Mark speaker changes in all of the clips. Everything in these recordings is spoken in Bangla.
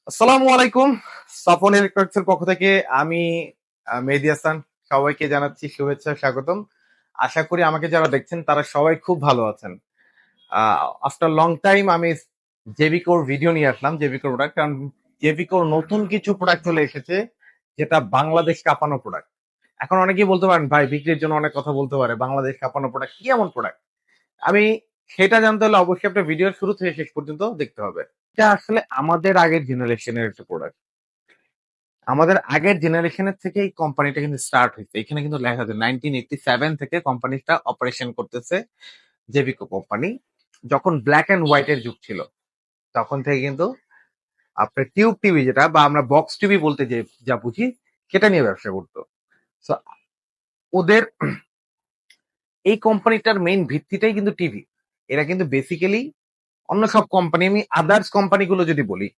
Speaker 1: আসসালামু আলাইকুম। সাফন ইলেকট্রনিক্স এর পক্ষ থেকে আমি মেহেদী হাসান সবাইকে জানাচ্ছি শুভেচ্ছা স্বাগতম। আশা করি আমাকে যারা দেখছেন তারা সবাই খুব ভালো আছেন। আফটার লং টাইম আমি জেবিকোর ভিডিও নিয়ে আসলাম, জেবিকোর প্রোডাক্ট। কারণ জেবিকোর নতুন কিছু প্রোডাক্ট চলে এসেছে যেটা বাংলাদেশ কাঁপানো প্রোডাক্ট। এখন অনেকেই বলতে পারেন ভাই বিক্রির জন্য অনেক কথা বলতে পারে, বাংলাদেশ কাঁপানো প্রোডাক্ট কি এমন প্রোডাক্ট? আমি সেটা জানতে হলে অবশ্যই একটা ভিডিওর শুরু থেকে শেষ পর্যন্ত দেখতে হবে। এটা আসলে আমাদের আগের জেনারেশনের একটা প্রোডাক্ট। আমাদের আগের জেনারেশনের থেকে এই কোম্পানিটা কিন্তু স্টার্ট হয়েছে। এখানে কিন্তু লেখা আছে 1987 থেকে কোম্পানিটা অপারেশন করতেছে জেবিকো কোম্পানি। যখন ব্ল্যাক এন্ড হোয়াইট এর যুগ ছিল তখন থেকে কিন্তু আপনার টিউব টিভি যেটা বা আমরা বক্স টিভি বলতে যে যা বুঝি সেটা নিয়ে ব্যবসা করতো। সো ওদের এই কোম্পানিটার মেইন ভিত্তিটাই কিন্তু টিভি। এরা কিন্তু বেসিক্যালি অন্য সব কোম্পানি, আমি আদার্স কোম্পানিগুলো যদি বলি,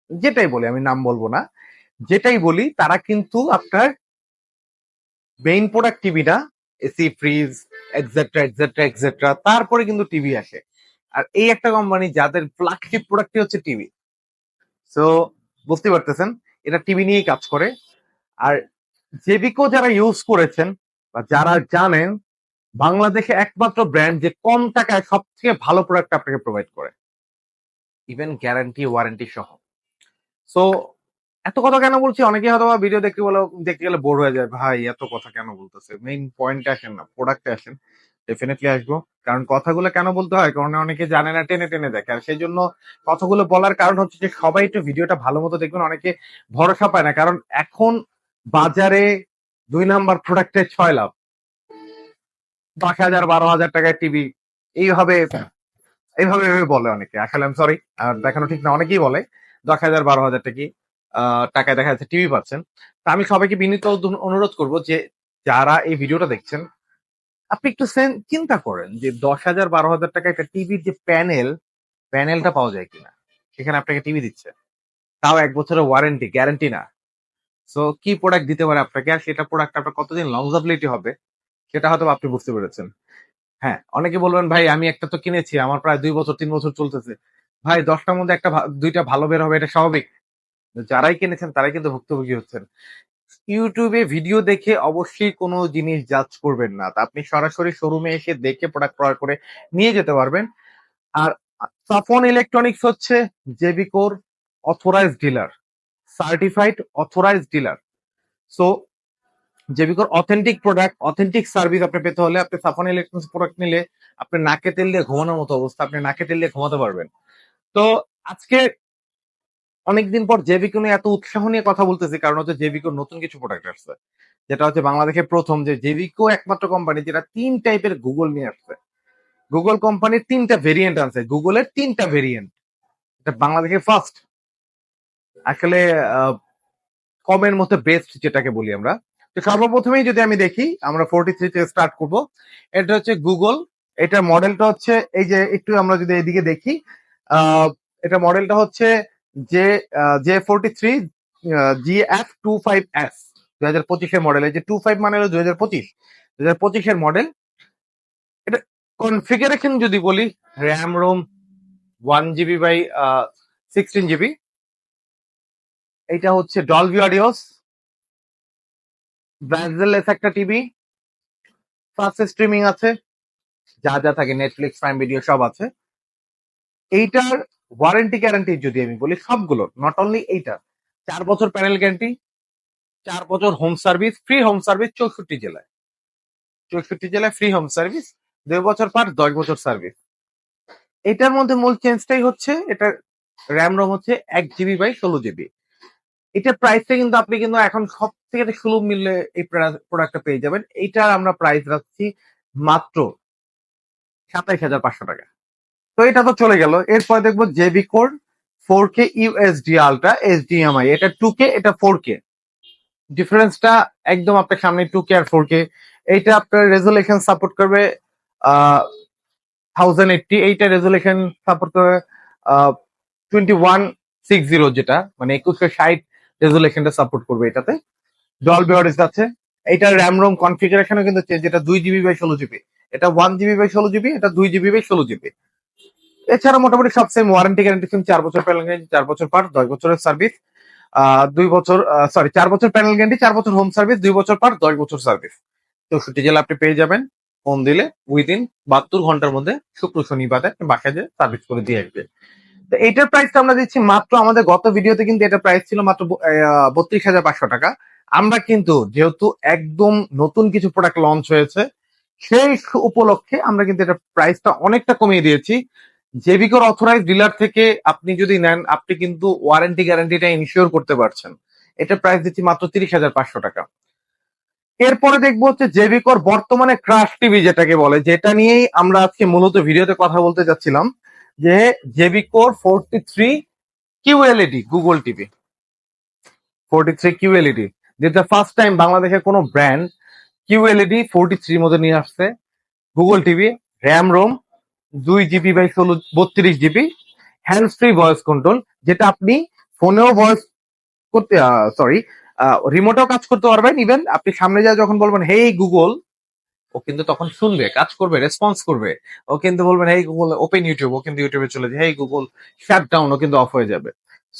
Speaker 1: যেটাই বলি আমি নাম বলবো না, যেটাই বলি তারা কিন্তু আপনার মেইন প্রোডাক্ট টিভি না, AC fridge etcetera etcetera etcetera, তারপরে কিন্তু টিভি আসে। আর এই একটা কোম্পানি যাদের ফ্ল্যাগশিপ প্রোডাক্টই হচ্ছে টিভি। সো বুঝতে পারতেছেন এটা টিভি নিয়েই কাজ করে। আর জেবিকো যারা ইউজ করেছেন বা যারা জানেন, বাংলাদেশে একমাত্র ব্র্যান্ড যে কম টাকায় সব থেকে ভালো প্রোডাক্ট আপনাকে প্রোভাইড করে, ইভেন গ্যারান্টি ওয়ারেন্টি সহ। সো এত কথা কেন বলছি, অনেকে হয়তো ভিডিও দেখতে গেলে বোর হয়ে যায়, ভাই এত কথা কেন বলতেছে, মেইন পয়েন্টে আসেন না, প্রোডাক্টে আসেন। ডেফিনেটলি আসবো, কারণ কথাগুলো কেন বলতে হয়, কারণ অনেকে জানে না, টেনে টেনে দেখে। আর সেই জন্য কথাগুলো বলার কারণ হচ্ছে যে সবাই একটু ভিডিওটা ভালো মতো দেখবেন। অনেকে ভরসা পায় না, কারণ এখন বাজারে 2 নাম্বার প্রোডাক্টে 6 লাভ, 10,000 12,000 টাকায় টিভি, এইভাবে এইভাবে এভাবে বলে অনেকে। আসলে আমি সরি, দেখানো ঠিক না, অনেকেই বলে 10,000 12,000 টাকায় দেখা যাচ্ছে টিভি পাচ্ছেন। তা আমি সবাইকে বিনীত অনুরোধ করব যে যারা এই ভিডিওটা দেখছেন, আপনি একটু চিন্তা করেন যে 10,000 12,000 টাকা একটা টিভির যে প্যানেলটা পাওয়া যায় কিনা। সেখানে আপনাকে টিভি দিচ্ছে, তাও 1 বছরের ওয়ারেন্টি, গ্যারান্টি না। সো কি প্রোডাক্ট দিতে পারে আপনাকে, আর সেটা প্রোডাক্ট আপনার কতদিন লংজাবিলিটি হবে সেটা হয়তো আপনি বুঝতে পেরেছেন। হ্যাঁ, অনেকে বলবেন ভাই আমি একটা তো কিনেছি, আমার প্রায় 2 বছর 3 বছর চলতেছে। ভাই 10টার মধ্যে একটা দুইটা ভালো বের হবে, এটা স্বাভাবিক। যারাই কিনেছেন তারাই কিন্তু ভুক্তভোগী হচ্ছেন। ইউটিউবে ভিডিও দেখে অবশ্যই কোনো জিনিস জাজ করবেন না, তা আপনি সরাসরি শোরুমে এসে দেখে প্রোডাক্ট ক্রয় করে নিয়ে যেতে পারবেন। আর সাফন ইলেকট্রনিক্স হচ্ছে জেবিকোর authorized dealer, certified authorized dealer. So জেবিকোর অথেন্টিক প্রোডাক্ট, অথেন্টিক সার্ভিস আপনি পেতে হলে আপনি সাফন ইলেকট্রনিক্স প্রোডাক্ট নিলে আপনি নাকে তেল দিয়ে ঘুমানোর মতো অবস্থা, আপনি নাকে তেল দিয়ে ঘুমাতে পারবেন। তো আজকে অনেকদিন পর জেবিকো নিয়ে এত উৎসাহ নিয়ে কথা বলতেছি, কারণ হচ্ছে জেবিকোর নতুন কিছু প্রোডাক্ট আসছে, যেটা হচ্ছে বাংলাদেশে প্রথম যে জেবিকো একমাত্র কোম্পানি যেটা 3 টাইপের গুগল নিয়ে আসছে। গুগল কোম্পানির 3টা ভেরিয়েন্ট আছে, গুগলের 3টা ভেরিয়েন্ট, এটা বাংলাদেশে ফার্স্ট। আসলে আহ, কমের মধ্যে বেস্ট যেটাকে বলি আমরা। তো সর্বপ্রথমেই যদি আমি দেখি, আমরা 43 থেকে স্টার্ট করব। এটা হচ্ছে গুগল, এটার মডেলটা হচ্ছে এই যে, একটু আমরা যদি এইদিকে দেখি, আহ, এটা মডেলটা হচ্ছে যে J43 GF25S 2025-এর মডেল। এই যে 25 মানে হলো 2025 এর মডেল। এটা কনফিগারেশন যদি বলি, RAM ROM 1 GB by 16 GB। এটা হচ্ছে ডলবি অডিওস, ব্রাজেললেস একটা টিভি, ফাস্ট স্ট্রিমিং আছে, যা যা থাকে নেটফ্লিক্স প্রাইম ভিডিও সব আছে। এইটার ওয়ারেন্টি গ্যারান্টি যদি আমি বলি, সবগুলো নট অনলি এইটা, 4 বছর প্যানেল গ্যারান্টি, 4 বছর home service, free home service 64 জেলায়, 64 জেলায় ফ্রি হোম সার্ভিস, 2 বছর পার 10 বছর সার্ভিস। এটার মধ্যে মূল চেঞ্জটাই হচ্ছে এটার র্যাম রোম হচ্ছে 1 GB বাই 16 GB। এটার প্রাইসটা কিন্তু আপনি কিন্তু এখন সব থেকে সুলভ মূল্যে এই প্রোডাক্টটা পেয়ে যাবেন। এইটার আমরা প্রাইস রাখছি মাত্র 27,500 টাকা। তো এটা তো চলে গেল, এরপর দেখবো জেবিকোর 4K UHD আলট্রা HDMI, এটা 2K, এটা 4K। ডিফারেন্সটা একদম আপনার সামনে, 2K আর 4K। এইটা আপনার রেজুলেশন সাপোর্ট করবে 1080, এইটা রেজুলেশন সাপোর্ট করবে 2160, যেটা মানে 2160 রেজুলেশনটা সাপোর্ট করবে এটাতে। ডলবি অডিও আছে। এইটার র্যাম রোম কনফিগারেশনও কিন্তু চেঞ্জ, এটা 2 GB বাই 16 GB, এটা 1 GB বাই 16 GB, এটা 2 GB বাই 16 GB। এছাড়া মোটামুটি সব সেম, ওয়ারেন্টি গ্যারান্টি সেম, 4 বছর প্যানেল গ্যারান্টি, 4 বছর পার, 10 বছরের সার্ভিস, 2 বছর, সরি 4 বছর প্যানেল গ্যারান্টি, 4 বছর হোম সার্ভিস, 2 বছর পার, 10 বছর সার্ভিস। 64 জেলা আপনি পেয়ে যাবেন। ফোন দিলে উইদিন 72 ঘন্টার মধ্যে শুক্র শনি বাদে বাসায় যে সার্ভিস করে দিয়ে আসবে। তো এটার প্রাইসটা আমরা দিচ্ছি মাত্র, আমাদের গত ভিডিওতে কিন্তু এটার প্রাইস ছিল মাত্র 32,500 টাকা। আমরা কিন্তু যেহেতু একদম নতুন কিছু প্রোডাক্ট লঞ্চ হয়েছে, সেই উপলক্ষে আমরা কিন্তু এটা প্রাইসটা অনেকটা কমিয়ে দিয়েছি। জেবিকোর অথরাইজ ডিলার থেকে আপনি যদি নেন, আপনি কিন্তু ওয়ারেন্টি গ্যারান্টিটা ইনশিওর করতে পারছেন। এটার প্রাইস দিচ্ছি মাত্র 30,500 টাকা। এরপরে দেখবো হচ্ছে জেবিকোর বর্তমানে ক্রাশ টিভি যেটাকে বলে, যেটা নিয়েই আমরা আজকে মূলত ভিডিওতে কথা বলতে যাচ্ছিলাম, যে জেবিকোর 43 কিউএলইডি গুগল টিভি, 43 কিউএলইডি, যেটা ফার্স্ট টাইম বাংলাদেশের কোনো ব্র্যান্ড কিউএলইডি 43 মধ্যে নিয়ে আসছে। Google TV, RAM ROM 2 GB by 32 GB, hands free voice control, যেটা আপনি ফোনেও ভয়েস করতে, সরি রিমোটেও কাজ করতে পারবেন। ইভেন আপনি সামনে যা যখন বলবেন হেই গুগল, ও কিন্তু তখন শুনবে, কাজ করবে, রেসপন্স করবে। ও কিন্তু বলবেন হেই গুগল ওপেন ইউটিউব, ও কিন্তু ইউটিউবে চলে যায়, হেই গুগল শাট ডাউন, ও কিন্তু অফ হয়ে যাবে।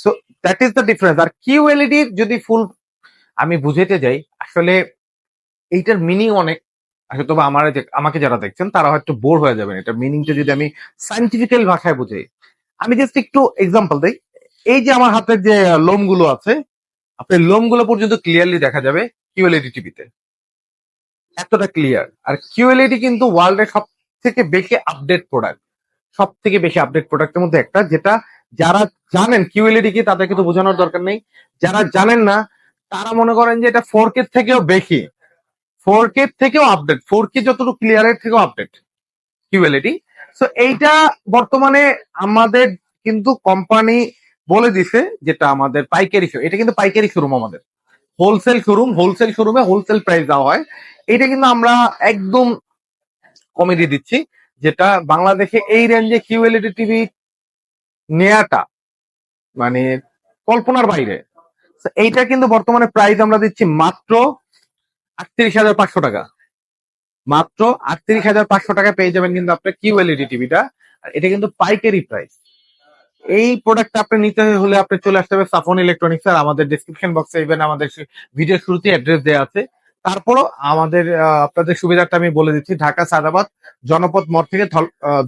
Speaker 1: So that is the difference. আর কিউএলইডি যদি ফুল আমি বুঝাইতে যাই, আসলে এইটার মিনিং অনেক, আসলে তবে আমাকে যারা দেখছেন তারা হয়তো বোর হয়ে যাবেন এটা মিনিংটা যদি আমি সাইন্টিফিক্যাল ভাষায় বুঝাই। আমি জাস্ট একটু এক্সাম্পল দিই। এই যে আমার হাতের যে লোমগুলো আছে, আপনার লোমগুলো পর্যন্ত ক্লিয়ারলি দেখা যাবে কিউএলইডি টিভিতে, এতটা ক্লিয়ার। আর কিউএলইডি কিন্তু ওয়ার্ল্ডের সব থেকে বেশি আপডেট প্রোডাক্ট, সব থেকে বেশি আপডেট প্রোডাক্টের মধ্যে একটা, যেটা যারা জানেন কিউএলইডি কি তাদেরকে তো বোঝানোর দরকার নেই। যারা জানেন না তারা মনে করেন যে এটা 4K থেকেও বেশি, 4K থেকেও আপডেট, 4K যতটুকু ক্লিয়ারের থেকেও আপডেট কিউএলইডি। সো এইটা বর্তমানে আমাদের কিন্তু কোম্পানি বলে দিছে, যেটা আমাদের পাইকারি শো, এটা কিন্তু পাইকারি শোরুম, আমাদের হোলসেল শোরুম, হোলসেল শোরুমে হোলসেল প্রাইস দেওয়া হয়। এটা কিন্তু আমরা একদম কমে দিয়ে দিচ্ছি, যেটা বাংলাদেশে এই রেঞ্জে কিউএলইডি টিভি নেয়াটা মানে কল্পনার বাইরে। So এইটা কিন্তু বর্তমানে প্রাইস আমরা দিচ্ছি মাত্র 38,500 টাকা। মাত্র 38,500 টাকা পেয়ে যাবেন কিন্তু আপনার কিউএলইডি টিভিটা। আর এটা কিন্তু পাইকারি প্রাইস। এই প্রোডাক্টটা আপনি নিতে হলে আপনি চলে আসতে হবে সাফন ইলেকট্রনিক্স। আর আমাদের ডিসক্রিপশন বক্সে ইভেন আমাদের ভিডিও শুরুতে অ্যাড্রেস দেওয়া আছে। তারপরও আমাদের আপনাদের সুবিধাটা আমি বলে দিচ্ছি, ঢাকা সাদাবাদ জনপথ মোড় থেকে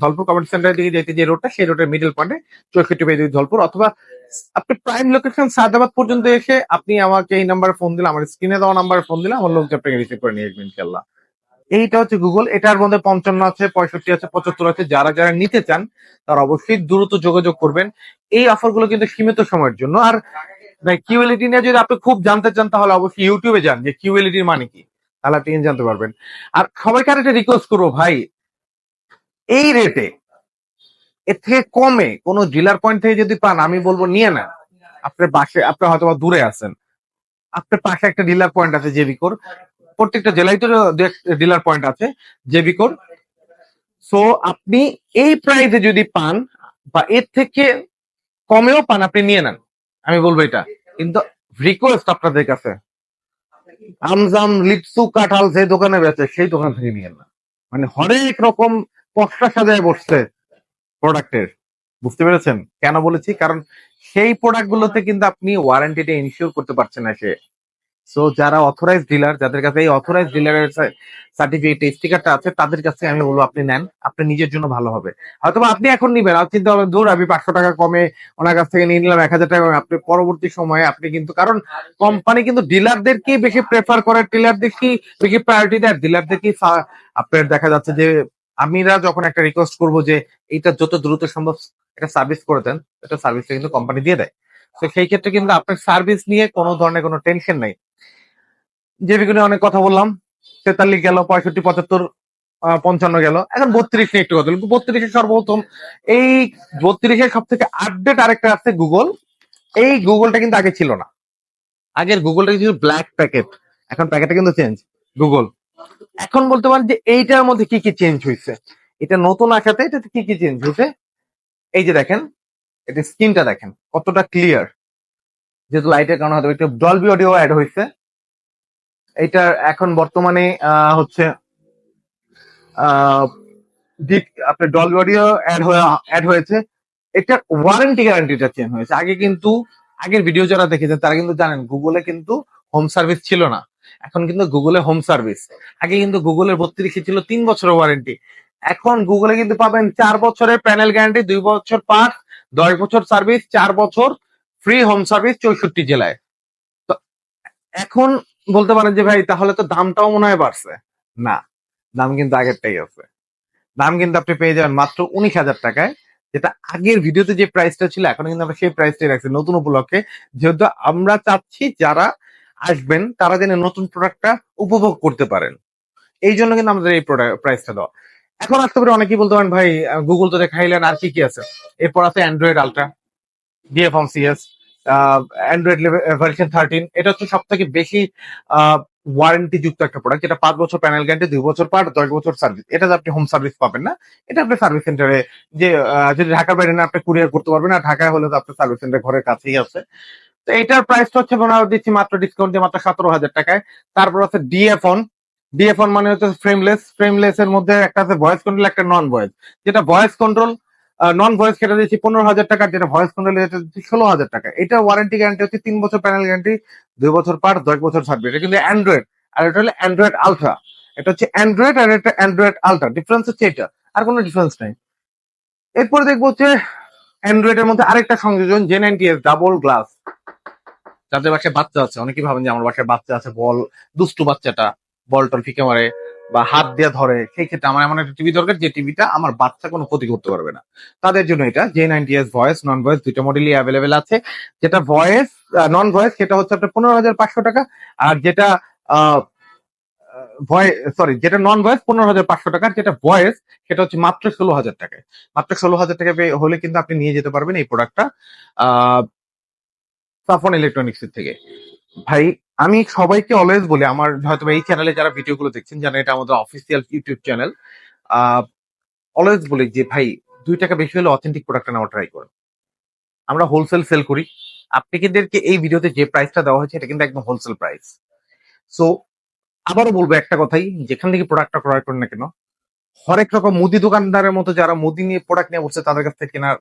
Speaker 1: ধলপুর কমিউনিটি সেন্টারের দিকে যেতে যে রোডটা, সেই রোডের মিডল পয়েন্টে 64 ধলপুর, অথবা আপনি প্রাইম লোকেশন সাদাবাদ পর্যন্ত এসে আপনি আমাকে এই নাম্বারে ফোন দিলে, আমার স্ক্রিনে দেওয়া নাম্বারে ফোন দিলে আমার লোকজন আপনাকে রিসিভ করে নিয়ে আসবেন ইনশাল্লাহ। এইটা হচ্ছে গুগল। এটার মধ্যে 55 আছে, 65 আছে, 75 আছে। যারা যারা নিতে চান তারা অবশ্যই দ্রুত যোগাযোগ করবেন। এই অফার গুলো কিন্তু সীমিত সময়ের জন্য। আর কিউএলইডি নিয়ে যদি আপনি খুব জানতে চান তাহলে অবশ্যই ইউটিউবে যান, যে কিউএলইডির মানে কি, তাহলে আপনি জানতে পারবেন। আর সবাইকে আর একটা রিকোয়েস্ট করবো ভাই, এই রেটে এর থেকে কমে কোনো ডিলার পয়েন্ট থেকে যদি পান, আমি বলবো নিয়ে নেন। আপনার পাশে, আপনি হয়তো দূরে আছেন, আপনার পাশে একটা ডিলার পয়েন্ট আছে জেবিকোর, প্রত্যেকটা জেলায় তো ডিলার পয়েন্ট আছে জেবিকোর। সো আপনি এই প্রাইসে যদি পান বা এর থেকে কমেও পান, আপনি নিয়ে নেন, আমি বলবো এটা। কিন্তু রিকোয়েস্ট আপনাদের কাছে, আমজাম লিচু কাঁঠাল যে দোকানে বেচে সেই দোকান থেকে নিয়ে না। মানে হরেক রকম পশরা সাজায় বসছে প্রোডাক্টের। বুঝতে পেরেছেন কেন বলেছি? কারণ সেই প্রোডাক্ট গুলোতে কিন্তু আপনি ওয়ারেন্টিটা ইনশিওর করতে পারছেন না সে। সো যারা অথরাইজ ডিলার, যাদের কাছে এই অথরাইজ ডিলারের সার্টিফিকেট স্টিকারটা আছে, তাদের কাছে আমি বলবো আপনি নেন, আপনি নিজের জন্য ভালো হবে। হয়তো আপনি এখন নিবেন আর চিন্তা করবেন দূর আমি 500 টাকা কমে ওনার কাছ থেকে নিয়ে নিলাম, 1,000 টাকা কমে। আপনি পরবর্তী সময়ে আপনি কিন্তু, কারণ কোম্পানি কিন্তু ডিলারদেরকে বেশি প্রেফার করে, ডিলারদেরকে বেশি প্রায়োরিটি দেয়, ডিলারদেরকে আপনার দেখা যাচ্ছে যে আমিরা যখন একটা রিকোয়েস্ট করবো যে এইটা যত দ্রুত সম্ভব এটা সার্ভিস করে দেন, এটা সার্ভিসটা কিন্তু কোম্পানি দিয়ে দেয়। তো সেই ক্ষেত্রে কিন্তু আপনার সার্ভিস নিয়ে কোনো ধরনের কোনো টেনশন নাই। জেবিগুলো অনেক কথা বললাম, 43 গেল, 65, 75, 55 গেল, এখন 32 নিয়ে একটু কথা বলি। 32 সর্বপ্রথম, এই 32 সব থেকে আপডেট আরেকটা আছে গুগল। এই গুগলটা কিন্তু আগে ছিল না। আগের গুগলটা ছিল ব্ল্যাক প্যাকেট, এখন প্যাকেটটা কিন্তু চেঞ্জ গুগল। এখন বলতে পারেন যে এইটার মধ্যে কি কি চেঞ্জ হয়েছে, এটা নতুন আসাতে এটাতে কি কি চেঞ্জ হয়েছে। এই যে দেখেন, এটা স্ক্রিনটা দেখেন কতটা ক্লিয়ার, যেহেতু লাইটের কারণে হয়তো একটু ডলবি অডিও অ্যাড হয়েছে। এটা এখন বর্তমানে হচ্ছে আপনার ডলবি অডিও অ্যাড হয়েছে। এটার ওয়ারেন্টি গ্যারান্টিটা চেঞ্জ হয়েছে। আগে কিন্তু আগের ভিডিও যারা দেখেছেন তারা কিন্তু জানেন গুগলে কিন্তু হোম সার্ভিস ছিল না, এখন কিন্তু গুগলে হোম সার্ভিস। আগে কিন্তু গুগলের 32 ছিল 3 বছরের ওয়ারেন্টি, এখন গুগলে কিন্তু পাবেন 4 বছরের প্যানেল গ্যারান্টি, 2 বছর পার্ট, 10 বছর সার্ভিস, 4 বছর ফ্রি হোম সার্ভিস 64 জেলায়। তো এখন বলতে পারেন যে ভাই তাহলে তো দামটাও মনে হয় বাড়ছে। না, দাম কিন্তু আগেরটাই আছে। দাম কিন্তু আপনি পেয়ে যাবেন মাত্র 19,000 টাকায়, যেটা আগের ভিডিওতে যে প্রাইসটা ছিল এখন কিন্তু আমরা সেই প্রাইসটাই রাখছি নতুন উপলক্ষে, যেহেতু আমরা চাচ্ছি যারা আসবেন তারা যেন নতুন প্রোডাক্টটা উপভোগ করতে পারেন। এই জন্য কিন্তু আমাদের এই প্রাইসটা দেওয়া। এখন আসতে পারে অনেকেই বলতে পারেন ভাই গুগল তো দেখাইলেন, আর কি কি আছে? এরপর আছে Android ultra, DFM CS, Android version 13। এটা হচ্ছে সব থেকে বেশি ওয়ারেন্টি যুক্ত একটা প্রোডাক্ট, যেটা 5 বছর প্যানেল গ্যারান্টি, 2 বছর পার্ট, 10 বছর সার্ভিস। এটা আপনি হোম সার্ভিস পাবেন না, এটা আপনি সার্ভিস সেন্টারে যে যদি ঢাকার বাইরে না আপনি কুরিয়ার করতে পারবেন, না ঢাকায় হলে তো আপনার সার্ভিস সেন্টার ঘরের কাছেই আছে। তো এটার প্রাইসটা হচ্ছে মনে হয় দিচ্ছি মাত্র ডিসকাউন্ট দিয়ে মাত্র 17,000 টাকায়। তারপর আছে ডিএফন। ডিএফন মানে হচ্ছে ফ্রেমলেস। ফ্রেমলেস এর মধ্যে একটা আছে ভয়েস কন্ট্রোল, একটা নন ভয়েস। যেটা ভয়েস কন্ট্রোল নন ভয়েস সেটা দিচ্ছি 15,000 টাকা, যেটা ভয়েস কন্ট্রোল যেটা দিচ্ছি 16,000 টাকা। এটা ওয়ারেন্টি গ্যারান্টি হচ্ছে 3 বছর প্যানেল গ্যারান্টি, 2 বছর পার্ট, 10 বছর সার্ভিস। এটা কিন্তু অ্যান্ড্রয়েড, আর এটা হলো অ্যান্ড্রয়েড আলট্রা। এটা হচ্ছে অ্যান্ড্রয়েড আর এটা অ্যান্ড্রয়েড আলট্রা, ডিফারেন্স হচ্ছে এটা, আর কোনো ডিফারেন্স নাই। এরপরে দেখবো হচ্ছে অ্যান্ড্রয়েড এর মধ্যে আরেকটা সংযোজন, J90S ডাবল গ্লাস। যাদের বাসায় বাচ্চা আছে, অনেকেই ভাবেন যে আমার বাসায় বাচ্চা আছে, বল দুষ্টু বাচ্চাটা বল টল ফিকে মারে বা হাত দিয়ে ধরে, সেই ক্ষেত্রে আমার এমন একটা টিভি দরকার যে টিভিটা আমার বাচ্চা কোনো ক্ষতি করতে পারবে না। তাদের জন্য এটা J90S ভয়েস নন ভয়েস দুইটা মডেলই অ্যাভেলেবেল আছে। যেটা ভয়েস নন ভয়েস সেটা হচ্ছে আপনার 15,500 টাকা, আর যেটা ভয়েস সরি যেটা নন ভয়েস 15,500 টাকার, যেটা ভয়েস সেটা হচ্ছে মাত্র 16,000 টাকায়। মাত্র 16,000 টাকা হলে কিন্তু আপনি নিয়ে যেতে পারবেন এই প্রোডাক্টটা সাফন ইলেকট্রনিক্স এর থেকে। ভাই আমি সবাইকে অলওয়েজ বলি, আমার হয়তো এই চ্যানেলে যারা ভিডিও গুলো দেখছেন জানেন এটা আমাদের অফিসিয়াল ইউটিউব চ্যানেল, অলওয়েজ বলি যে ভাই 2 টাকা বেশি হলে অথেন্টিক প্রোডাক্টটা নেওয়া ট্রাই করুন। আমরা হোলসেল সেল করি, আপনাদেরকে এই ভিডিওতে যে প্রাইসটা দেওয়া হয়েছে এটা কিন্তু একদম হোলসেল প্রাইস। সো আবারও বলবো একটা কথাই, যেখান থেকে প্রোডাক্টটা ক্রয় করেন না কেন, হরেক রকম মুদি দোকানদারের মতো যারা মুদি নিয়ে প্রোডাক্ট নিয়ে বসছে তাদের কাছ থেকে কেনার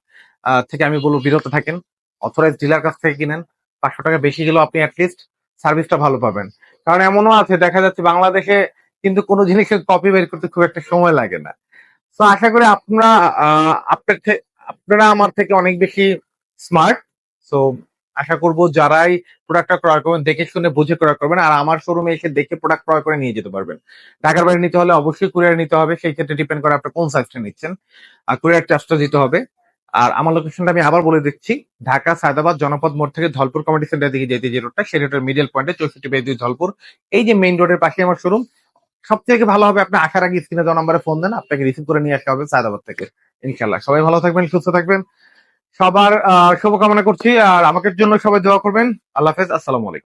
Speaker 1: থেকে আমি বলবো বিরত থাকেন। অথরাইজ ডিলার কাছ থেকে কিনেন, 500 টাকা বেশি গেলেও আপনি অ্যাটলিস্ট সার্ভিসটা ভালো পাবেন। কারণ এমনও আছে দেখা যাচ্ছে বাংলাদেশে কিন্তু কোনো জিনিসের কপি বের করতে খুব একটা সময় লাগে না। তো আশা করি আপনারা আপনারা আমার থেকে অনেক বেশি স্মার্ট। সো আশা করব যারাই প্রোডাক্টটা ক্রয় করবেন দেখে শুনে বুঝে ক্রয় করবেন, আর আমার শোরুমে এসে দেখে প্রোডাক্ট ক্রয় করে নিয়ে যেতে পারবেন। ঢাকার বাইরে নিতে হলে অবশ্যই কুরিয়ার নিতে হবে, সেই ক্ষেত্রে ডিপেন্ড করে আপনি কোন সাইজটা নিচ্ছেন, আর কুরিয়ার চার্জটা দিতে হবে। আর আমার লোকেশনটা আমি আবার বলে দিচ্ছি, ঢাকা সায়দাবাদ জনপদ মোড় থেকে ধলপুর কমিটি সেন্টার দিকে যেতে যে রোডটা, সেই রোডের মিডল পয়েন্টে 64/2 ধলপুর, এই যে মেইন রোডের পাশে আমার শোরুম। সব থেকে ভালো হবে আপনি আসার আগে স্ক্রিনে দেওয়া নাম্বারে ফোন দেন, আপনাকে রিসিভ করে নিয়ে আসা হবে সায়দাবাদ থেকে। ইনশাল্লাহ সবাই ভালো থাকবেন, সুস্থ থাকবেন, সবার শুভকামনা করছি, আর আমাদের জন্য সবাই দোয়া করবেন। আল্লাহ হাফেজ, আসসালামু আলাইকুম।